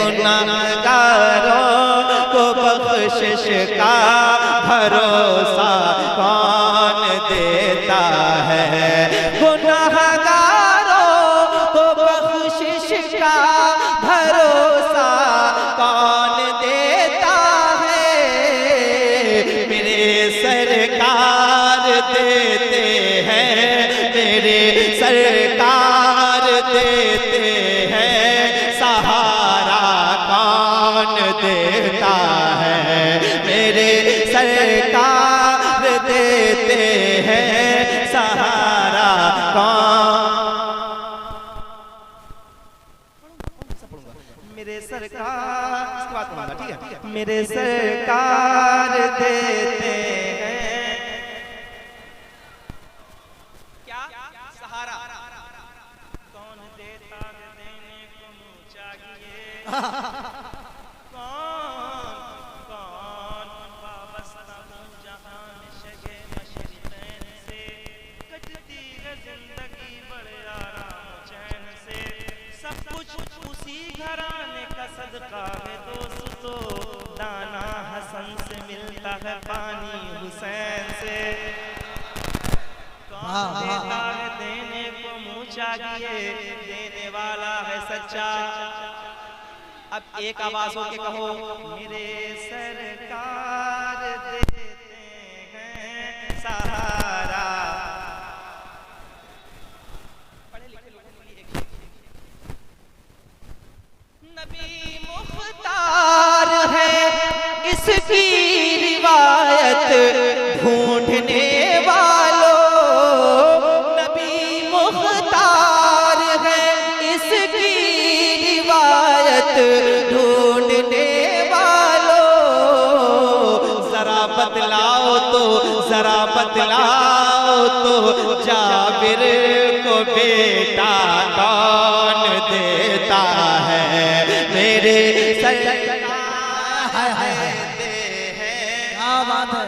गुनाहगारों को बख्शिश का भरोसा कौन देता है। गुनाहगारों को बख्शिश का भरोसा कौन देता है। मेरे सरकार देते हैं, मेरे सरकार देते हैं, सहारा कौन देता है। मेरे सरकार देते हैं, सहारा मेरे सरकार, इसके बाद कहूंगा, ठीक है। मेरे सरकार देते हैं क्या सहारा, कौन देता है देने को मुँह चाहिए। कौन वाबस्ता हूँ जहान शगे मशरिक़ैन से, कटती है जिंदगी बड़े आराम चैन से। सब कुछ उसी घराने का सदका है दोस्तों, दाना हसन से मिलता है पानी हुसैन से। कौन देता है देने को मुँह चाहिए, देने वाला है सच्चा। अब एक आवाज हो के कहो, मेरे सरकार देते हैं सहारा। नबी मुख्तार है इसकी रिवायत ढूंढने वालों। नबी मुख्तार है इसकी रिवायत ढूंढने वालों। जरा बतलाओ तो, जरा बतलाओ तो, जाबिर को बेटा कौन देता है। मेरे सरकार देते हैं, क्या बात है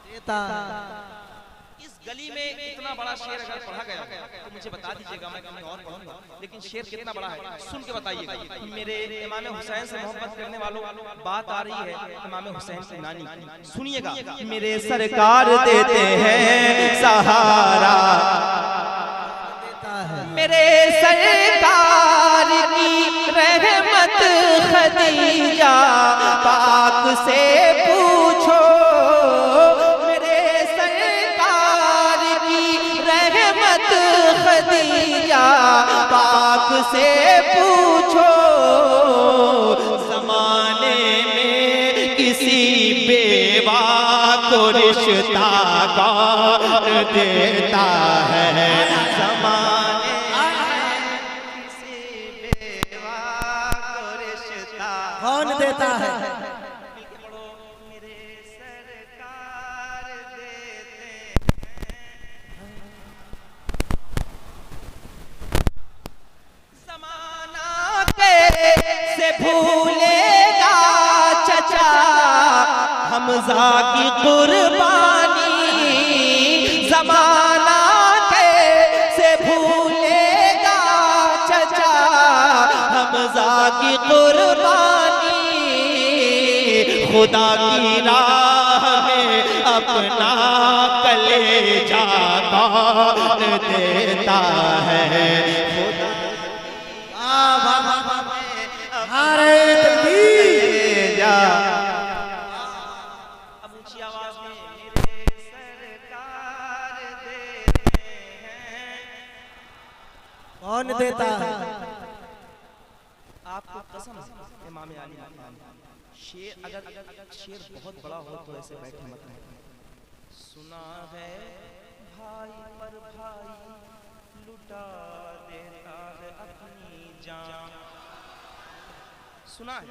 देता। इस गली में इतना बड़ा शेर अगर पढ़ा गया तो मुझे बता दीजिएगा, मैं कहीं और पढ़ूंगा, लेकिन शेर कितना बड़ा है सुन के बताइएगा। मेरे इमाम हुसैन से मोहब्बत करने वालों, बात आ रही है इमाम हुसैन की नानी की, सुनिएगा। मेरे सरकार देते हैं सहारा, मेरे सरकार की रहमत खदीजा पाक से पूछो। मेरे सरकार की रहमत खदीजा पाक से पूछो। जमाने में किसी बेवा को रिश्ता कौन देता है। जमाने किसी बेवा को रिश्ता कौन देता है। मेरे सरकार देते हैं। जमाना कैसे भूलेगा चचा हमजा की कुर्बानी। जमाना कैसे भूलेगा चचा हमजा की कुर्बानी। खुदा की राह में अपना कलेजा कौन देता है। खुदा हमारे कलेजा। अब ऊंची आवाज में मेरे सरकार देते हैं, कौन देता है। आपको कसम इमाम अली शेर, अगर शेर बहुत बड़ा हो तो ऐसे बैठे मत रहे। सुना है भाई पर भाई लुटा देता है अपनी जान। सुना है,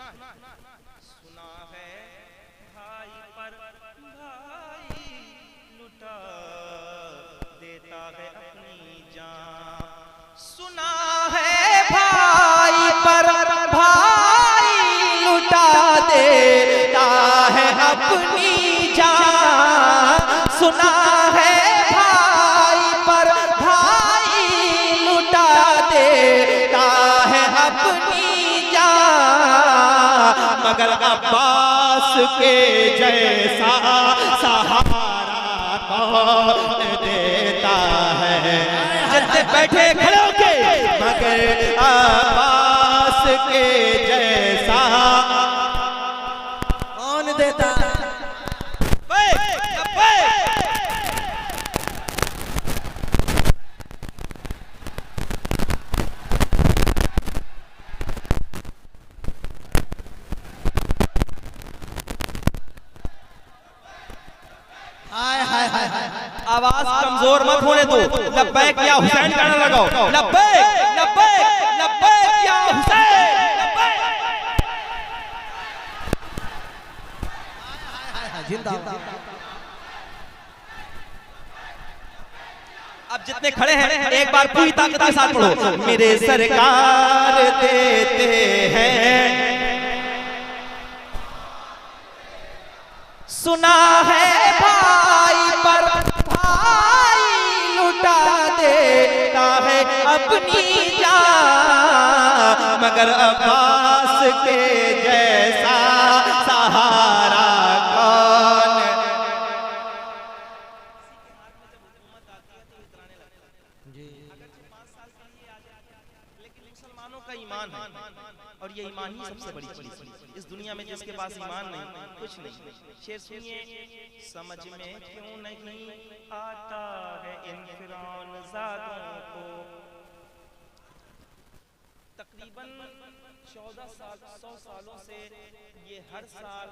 सुना है भाई पर भाई लुटा देता है अपनी जान। सुना है भाई पर भाई लुटा देता है अपनी जान। सुना है भाई पर भाई लुटा देता है अपनी मगर अब्बास के जैसा सहारा कौन देता है। जितने बैठे खड़े होके, मगर अब्बास के जैसा कौन देता है। आवाज कमजोर मत होने दो। लब्बैक या हुसैन गाना लगाओ। लब्बैक लब्बैक लब्बैक या हुसैन लब्बैक। जिंदाबाद। अब जितने खड़े हैं एक बार पूरी ताकत के साथ पढ़ो। मेरे सरकार देते हैं, सुना है भाई पर भाई लुटा देता है अपनी जान, मगर अब्बास के जैसा सहारा कौन। लेकिन मुसलमानों का ईमान है और ये ईमान ही सबसे बड़ी चीज है इस दुनिया में। जिसके पास ईमान नहीं कुछ नहीं। शेर सुनिए। समझ में क्यों नहीं आता है इन फिरौन ज़ादों को, तकरीबन 14 साल 100 सालों से ये हर साल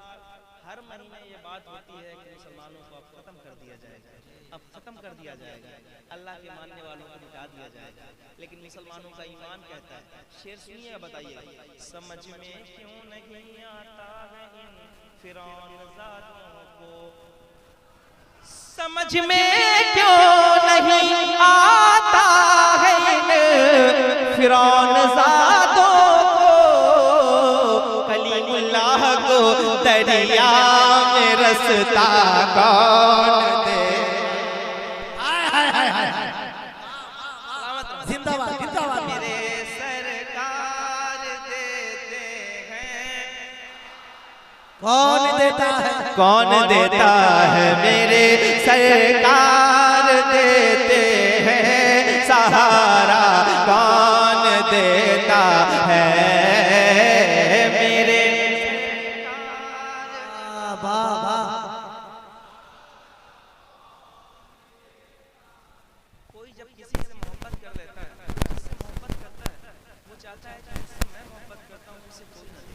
हर महीने ये बात होती है कि मुसलमानों को अब खत्म कर दिया जाएगा, अब खत्म कर दिया जाएगा, अल्लाह के मानने वालों को मिटा दिया जाएगा। लेकिन मुसलमानों का ईमान कहता है। शेर सुनिए बताइए। समझ में क्यों नहीं आता है इन फिरौन ज़ादों को, समझ में क्यों नहीं आता है इन फिरौन ज़ादों को, कलीमुल्लाह को दरिया में रास्ता कौन दे। जिंदाबाद जिंदाबाद। मेरे सरकार देते हैं, कौन देता है। कौन देता है। मेरे सरकार देते हैं सहारा कौन देता है। मेरे कोई जब किसी से मोहब्बत कर लेता है, जिससे मोहब्बत करता है, वो चाहता है कि जिससे मैं मोहब्बत करता हूँ उसे कोई ना दे।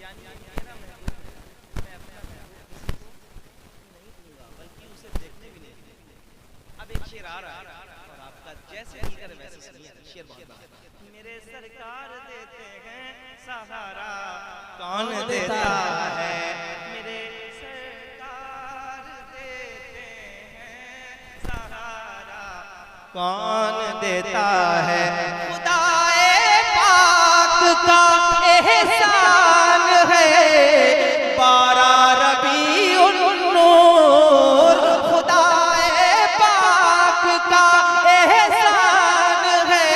यानी मेरा महबूब है, मैं अपना महबूब किसी को नहीं दूंगा, बल्कि उसे देखने भी नहीं दूंगा। अब एक शेर आ रहा है और आपका जैसे जी करे वैसे सुनिए। शेर बहुत बड़ा। मेरे सरकार देते हैं सहारा कौन देता है। मेरे सरकार देते हैं सहारा कौन देता है। खुदाए पाक का एहसान है 12 रबीउन नूर, खुदाए पाक का एहसान है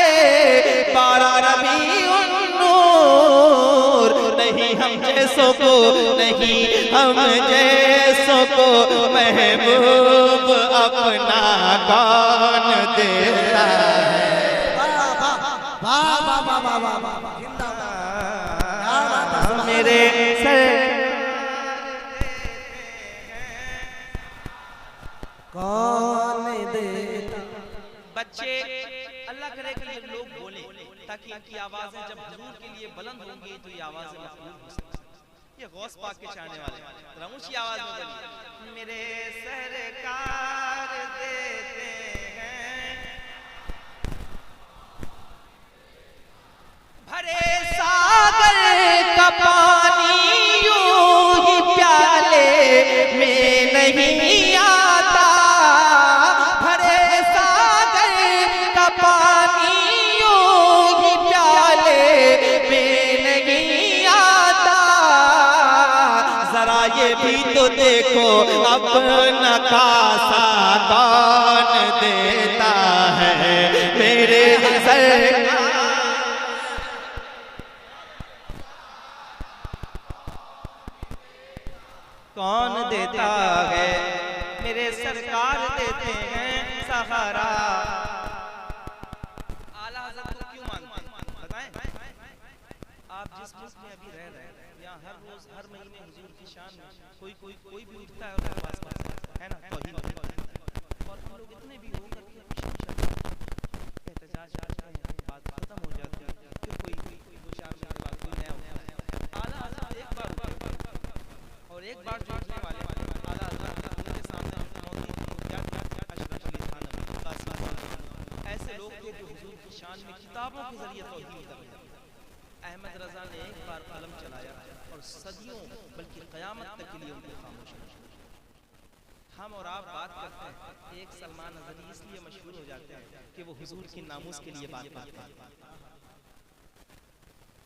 12 रबीउन नूर। नहीं हम जैसों को, नहीं हम जैसों को महबूब अपना कौन देता है। मेरे कौन देता। बच्चे अल्लाह करे कि ये लोग बोले ताकि इनकी आवाजें जब हुजूर के लिए बुलंद होंगी तो ये आवाजें मकबूल हो सकती। ये गौस पाक के चाहने वाले जरा ऊंची आवाज में बोलिए। मेरे सरकार देते हैं भरे सागर का पानी यूं ही प्याले में नहीं आता, भरे सागर का पानी यूं ही प्याले में नहीं आता। जरा ये भी तो देखो अपना कासा कौन देता है। मेरे सरकार कौन देता है, मेरे सरकार देते हैं सहारा। आला हज़रत को क्यों मानते हैं बताएं? आप जिस मुल्क में अभी रह रहे हैं, यहाँ हर रोज हर महीने हुजूर की शान में कोई भी उठता है और बकवास करता है ना, तौहीन करता है। और हम लोग इतने भी हो करके एहतजाज करते हैं, बात खत्म हो जाती है, फिर कोई 2-4 महीने बाद कोई नया होता है। आला हज़रत एक बार उठे और एक बार जो उठने वाले आला हज़रत उनके सामने अशरफ अली थानवी, कासिम, ऐसे लोग थे जो हुजूर की शान में किताबों के जरिए तौहीन कर रहे थे। अहमद रजा ने एक बार कलम चलाया और सदियों बल्कि क़यामत तक के लिए उनको खामोश किया। हम और आप बात करते हैं, एक सलमान अज़हरी इसलिए मशहूर हो जाते हैं कि वो हुजूर की नामूस के लिए बात करते हैं।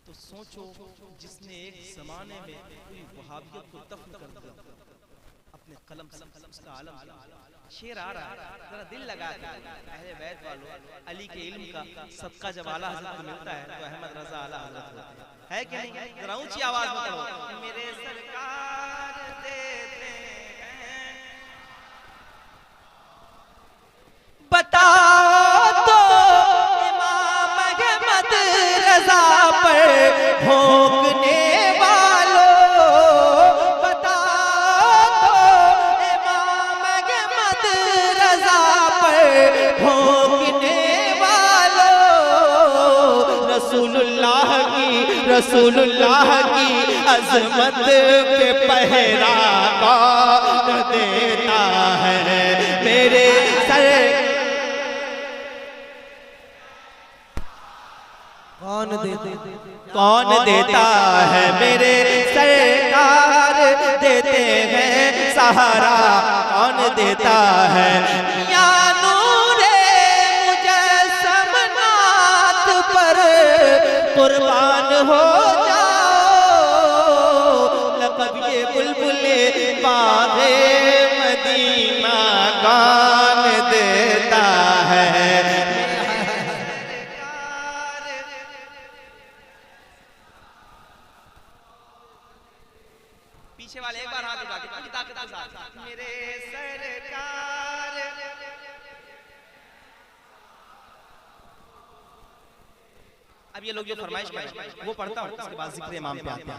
तो सोचो, जिसने एक ज़माने में पूरी वहाबियत को दफन कर दिया अपने कलम से, उसका आलम शेर आ रहा है, जरा दिल लगा के अहले बैत वालों, अली के इल्म का सदका जब आला हज़रत को मिलता है तो अहमद रजा आला हज़रत होते हैं, है कि नहीं? जरा ऊंची आवाज में कहो, मेरे सरकार देते हैं। बताओ तो इमाम अहमद रजा पर भोंकने वालों, बताओ तो इमाम अहमद रजा पर भोंकने वालों, रसूलुल्लाह की अजमत पे पहरा कौन देता है, मेरे सर कौन देता है, मेरे सरकार देते हैं सहारा, कौन देता है। या नूरे मुजस्सम नात पर कुर्बान हो जाओ, लक़ब ये बुलबुले बाग़े मदीना कौन देता है। पीछे वाले एक बार हाथ उठा के पूरी ताकत के साथ, मेरे सरकार। अब ये लोग जो फरमाइश करें वो पढ़ता हूँ, उसके बाद जिक्र इमाम पे आते हैं।